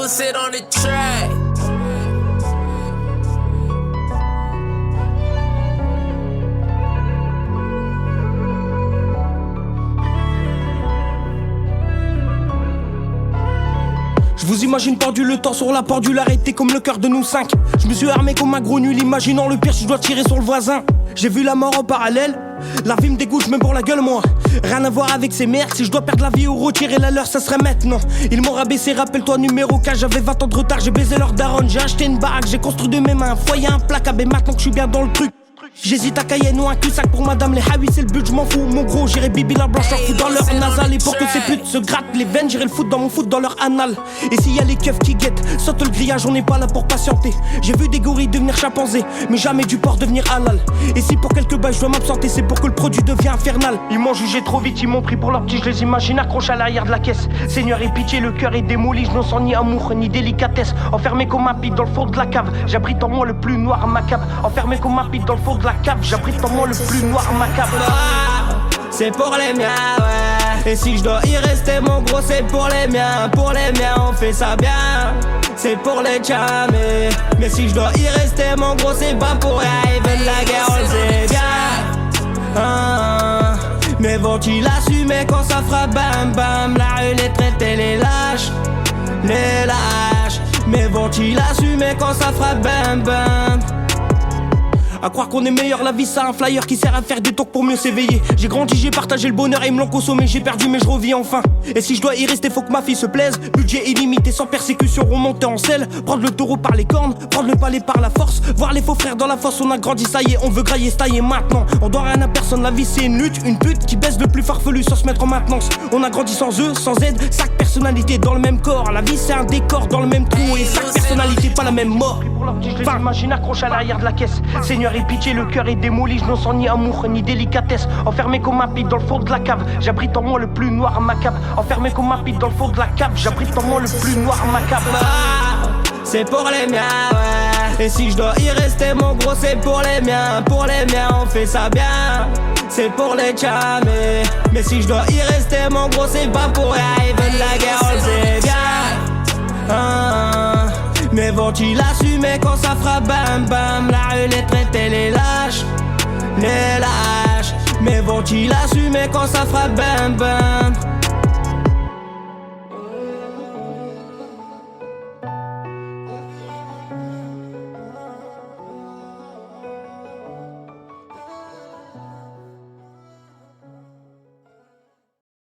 sit on the track. Je vous imagine pendu le temps sur la pendule, arrêté comme le cœur de nous cinq. Je me suis armé comme un gros nul, imaginant le pire, je dois tirer sur le voisin. J'ai vu la mort en parallèle, la vie me dégoûte, je me bourre la gueule moi. Rien à voir avec ces merdes, si je dois perdre la vie ou retirer la leur, ça serait maintenant. Ils m'ont rabaissé, rappelle-toi numéro 4, j'avais 20 ans de retard, j'ai baisé leur daronne. J'ai acheté une baraque, j'ai construit de mes mains un foyer implacable. Et maintenant que je suis bien dans le truc, j'hésite à Cayenne ou un cul-sac pour madame. Les Hawi c'est le but, je m'en fous. Mon gros, j'irai bibi la blanche, leur fout dans leur nasal. Et pour que ces putes se grattent les veines, j'irai le foot dans mon foot dans leur anal. Et s'il y a les keufs qui guettent, saute le grillage, on n'est pas là pour patienter. J'ai vu des gorilles devenir chimpanzés, mais jamais du porc devenir halal. Et si pour quelques bails je dois m'absenter, c'est pour que le produit devienne infernal. Ils m'ont jugé trop vite, ils m'ont pris pour leur petit, je les imagine accrochés à l'arrière de la caisse. Seigneur et pitié, le cœur est démoli, je n'en sens ni amour ni délicatesse. Enfermé comme un pic dans le fond de la cave, j'abrite en moi le plus noir macabre. Enfermé comme un pic dans le fond de la cave, j'abrite en moi le plus noir macabre. C'est pour les miens, ouais. Et si je dois y rester, mon gros, c'est pour les miens. Pour les miens, on fait ça bien. C'est pour les tiens, mais si je dois y rester, mon gros, c'est pas pour rien. Ils veulent la guerre, on le sait bien. Mais vont-ils assumer quand ça fera bam bam? La rue les traiter les lâches, les lâches. Mais vont-ils assumer quand ça fera bam bam? À croire qu'on est meilleur, la vie c'est un flyer qui sert à faire des talks pour mieux s'éveiller. J'ai grandi, j'ai partagé le bonheur et ils me l'ont consommé. J'ai perdu mais je revis enfin. Et si je dois y rester, faut que ma fille se plaise. Budget illimité sans persécution, remonter en selle. Prendre le taureau par les cornes, prendre le palais par la force. Voir les faux frères dans la fosse, on a grandi, ça y est, on veut grailler, se tailler maintenant. On doit rien à personne, la vie c'est une lutte. Une pute qui baisse le plus farfelu sans se mettre en maintenance. On a grandi sans eux, sans aide, chaque personnalité dans le même corps. La vie c'est un décor dans le même trou et chaque personnalité pas la même mort. Je les imagine accrochés à l'arrière de la caisse. Seigneur et pitié, le cœur est démoli, je n'en sens ni amour ni délicatesse. Enfermé comme un pic dans le fond de la cave, j'abrite en moi le plus noir macabre. Enfermé comme un pic dans le fond de la cave, j'abrite en moi le plus noir macabre. C'est pour les miens, ouais. Et si je dois y rester, mon gros, c'est pour les miens. Pour les miens, on fait ça bien. C'est pour les tiens, mais si je dois y rester, mon gros, c'est pas pour rien. Ils veulent la guerre, on le sait bien. Mais vont-ils assumer quand ça fera bam bam? La rue les traiter les lâches, les lâches. Mais vont-ils assumer quand ça fera bam bam?